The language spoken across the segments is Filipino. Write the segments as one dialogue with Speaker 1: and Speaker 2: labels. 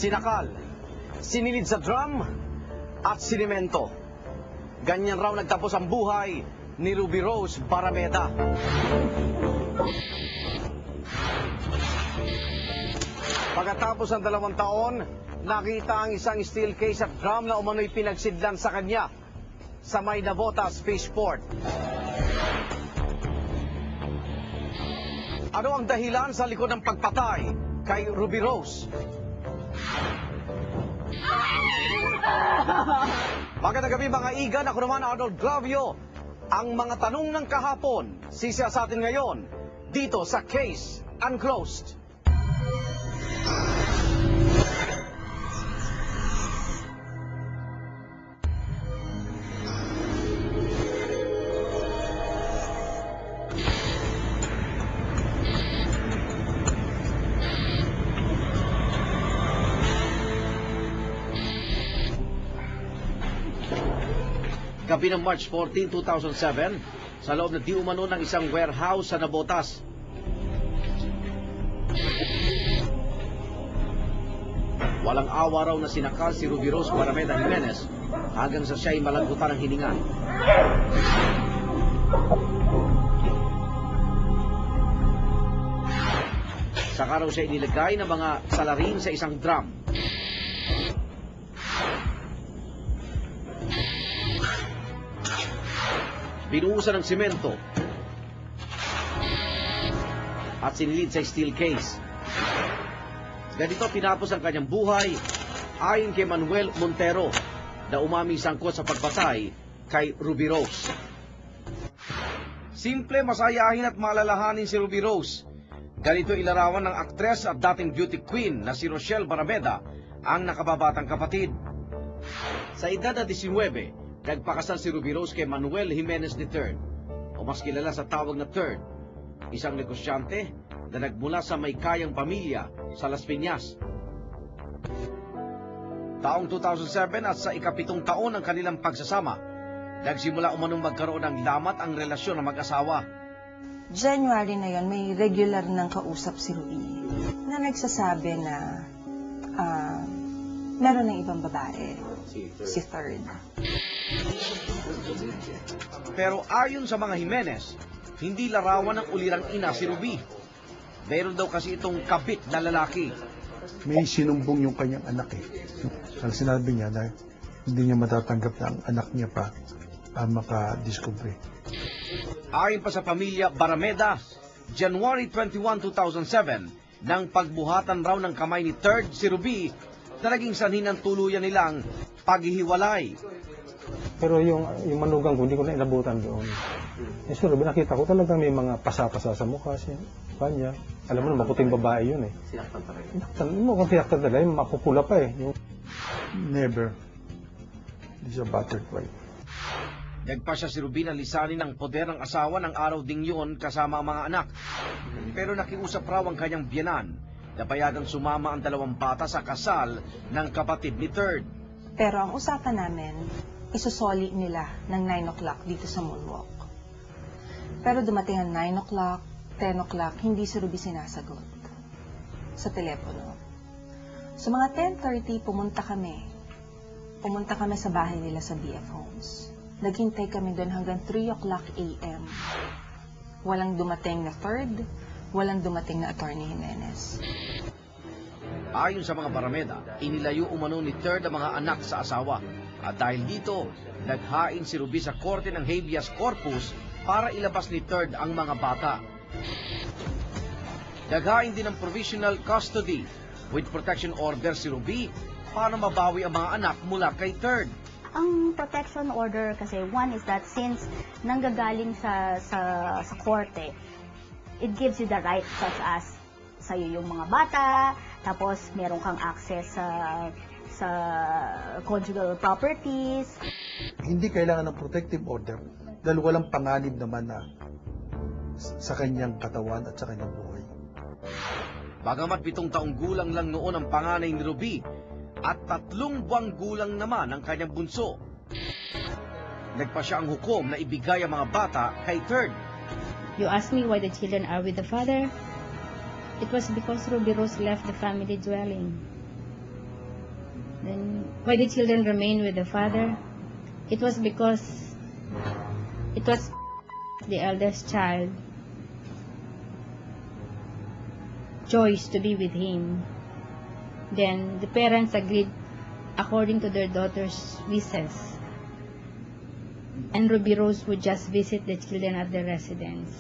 Speaker 1: sinakal, sinilid sa drum, at sinimento. Ganyan raw nagtapos ang buhay ni Ruby Rose Barameda. Pagkatapos ng 2 taon, nakita ang isang steel case at drum na umano'y pinagsidlan sa kanya sa May Navota Spaceport. Ano ang dahilan sa likod ng pagpatay kay Ruby Rose? Magandang gabi mga igan, ako naman Arnold Glavio. Ang mga tanong ng kahapon, sisiya sa atin ngayon, dito sa Case Unclosed. Gabi ng March 14, 2007, sa loob na di umano ng isang warehouse sa Navotas. Walang awa raw na sinakal si Ruby Rose Barameda Jimenez hanggang sa siya'y malagutan ng hininga. Saka raw siya inilagay ng mga salarin sa isang drum. Binuhusan ng simento at sinilid sa steel case. Ganito pinapos ang kanyang buhay ayon kay Manuel Montero na umaming sangkot sa pagpatay kay Ruby Rose. Simple, masayahin at maalalahanin si Ruby Rose. Ganito ilarawan ng aktres at dating beauty queen na si Rochelle Barameda ang nakababatang kapatid. Sa edad na 19, nagpakasal si Ruby Rose kay Manuel Jimenez III, o mas kilala sa tawag na Third, isang negosyante na nagmula sa may kayang pamilya sa Las Piñas. Taong 2007 at sa ika-7 taon ng kanilang pagsasama, nagsimula umanong magkaroon ng lamat ang relasyon ng mag-asawa.
Speaker 2: January na yon, may regular nang kausap si Ruby na nagsasabi na meron ng ibang babae, si Third.
Speaker 1: Pero ayon sa mga Jimenez, hindi larawan ng ulirang ina si Ruby. Meron daw kasi itong kabit na lalaki.
Speaker 3: May sinumbong yung kanyang anak eh. Ang sinabi niya na hindi niya matatanggap na ang anak niya pa makadiscover.
Speaker 1: Ayon pa sa pamilya Barameda, January 21, 2007, nang pagbuhatan raw ng kamay ni Third si Ruby, na naging sanhin ng tuluyan nilang paghihiwalay.
Speaker 4: Pero yung manugang ko, hindi ko na inabutan doon. Eh, sure, nakita ko talagang may mga pasa-pasa sa mukha siya. Kanya. Alam mo na, maputing babae yun eh.
Speaker 1: Sinaktan talaga.
Speaker 4: Sinaktan mo kung sinaktan talaga, mapupula pa eh.
Speaker 3: Never. He's a battered wife.
Speaker 1: Nagpa siya si Ruby na lisanin ng poder ng asawa ng araw ding yun kasama ang mga anak. Pero nakiusap raw ang kanyang biyanan na payagang sumama ang 2 bata sa kasal ng kapatid ni Third.
Speaker 2: Pero ang usapan namin, isusoli nila ng 9 o'clock dito sa Moonwalk. Pero dumating ang 9 o'clock, 10 o'clock, hindi si Ruby sinasagot sa telepono. So mga 10:30, pumunta kami. Pumunta kami sa bahay nila sa BF Homes. Naghintay kami doon hanggang 3 o'clock a.m. Walang dumating na Third, walang dumating na Attorney Jimenez.
Speaker 1: Ayon sa mga Barameda, inilayo umano ni Third ang mga anak sa asawa. At dahil dito, naghain si Ruby sa korte ng habeas corpus para ilabas ni Third ang mga bata. Naghain din ng provisional custody with protection order si Ruby para mabawi ang mga anak mula kay Third.
Speaker 5: Ang protection order kasi, one is that since nanggagaling sa korte, it gives you the right such as sa'yo yung mga bata, tapos meron kang access sa conjugal properties.
Speaker 3: Hindi kailangan ng protective order dahil walang panganib naman na sa kanyang katawan at sa kanyang buhay.
Speaker 1: Bagamat 7 taong gulang lang noon ang panganay ni Ruby at 3 buwang gulang naman ang kanyang bunso, nagpa siya ang hukom na ibigay ang mga bata kay Third.
Speaker 6: You ask me why the children are with the father? It was because Ruby Rose left the family dwelling. Then why the children remain with the father? It was because it was the eldest child choice to be with him. Then the parents agreed according to their daughter's wishes. And Ruby Rose would just visit the children at their residence.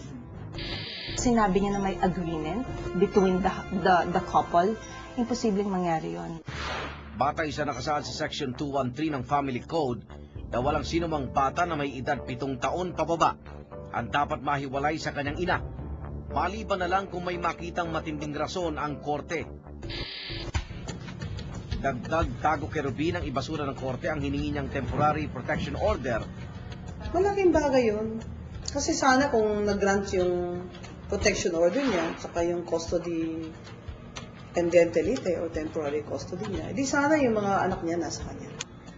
Speaker 2: Sinabi niya na may agreement between the couple. Imposibleng mangyari yon.
Speaker 1: Batay sa nakasaad sa Section 213 ng Family Code na walang sinumang bata na may edad 7 taon pababa ang dapat mahiwalay sa kanyang ina, maliban na lang kung may makitang matinding rason ang korte. Dagdag tago kay Ruby ng ibasura ng korte ang hiningi niyang temporary protection order.
Speaker 7: Malaking bagay yun. Kasi sana kung nag-grant yung protection order niya, saka yung custody pendentilite o temporary custody niya, edi sana yung mga anak niya nasa kanya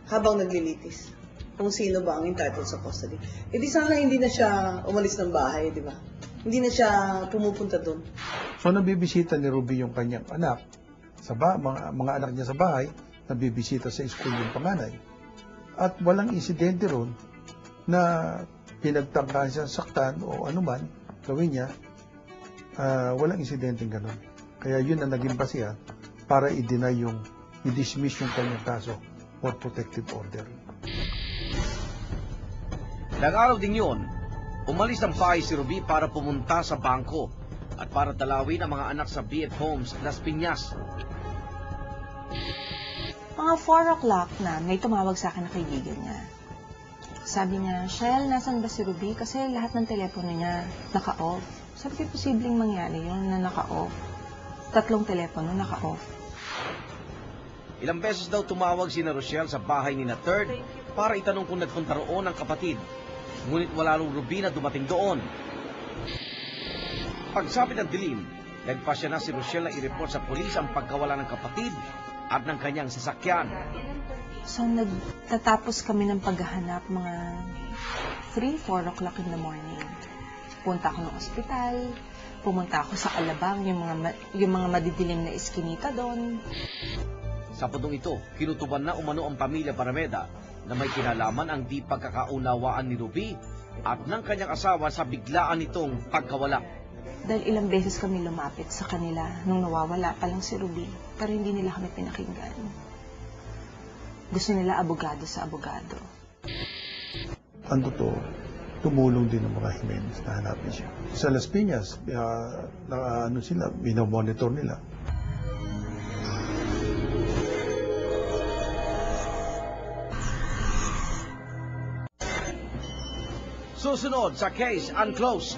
Speaker 7: habang naglilitis. Kung sino ba ang entitled sa custody. Edi sana hindi na siya umalis ng bahay, di ba? Hindi na siya pumupunta doon.
Speaker 3: So nabibisita ni Ruby yung kanyang anak, mga anak niya sa bahay, nabibisita sa school yung panganay. At walang insidente ron na pinagtangkahan siya saktan o anuman gawin niya, walang insidenteng ganun. Kaya yun ang naging basihan para i-dismiss yung kanyang kaso for protective order.
Speaker 1: Nag-araw din yun, umalis ng bahay si Ruby para pumunta sa bangko at para dalawin ang mga anak sa BF Homes, Las Piñas.
Speaker 2: Mga 4 o'clock na, may tumawag sa akin na kaibigan niya. Sabi niya, Shell, nasan ba si Ruby? Kasi lahat ng telepono niya naka-off. Sabi ko, posibleng mangyari yun na naka-off. 3 telepono naka-off.
Speaker 1: Ilang beses daw tumawag si Rochelle sa bahay ni na Third para itanong kung nagpunta roon ang kapatid. Ngunit wala rong Ruby na dumating doon. Pagsapit ng dilim, nagpasya na si Rochelle na i-report sa polis ang pagkawala ng kapatid at ng kanyang sasakyan.
Speaker 2: So, nagtatapos kami ng paghahanap mga 3-4 o'clock in the morning. Punta ako ng ospital, pumunta ako sa Alabang, yung mga madidilim na iskinita doon.
Speaker 1: Sa pudong ito, kinutuban na umano ang pamilya Barameda na may kinalaman ang di pagkakaunawaan ni Ruby at ng kanyang asawa sa biglaan nitong pagkawala.
Speaker 2: Dahil ilang beses kami lumapit sa kanila nung nawawala pa lang si Ruby, pero hindi nila kami pinakinggan. Gusto nila abogado sa abogado.
Speaker 3: Ang totoo, tumulong din ng mga Jimenez na hanapin siya. Sa Las Piñas, binomonitor nila.
Speaker 1: Susunod sa Case Unclosed.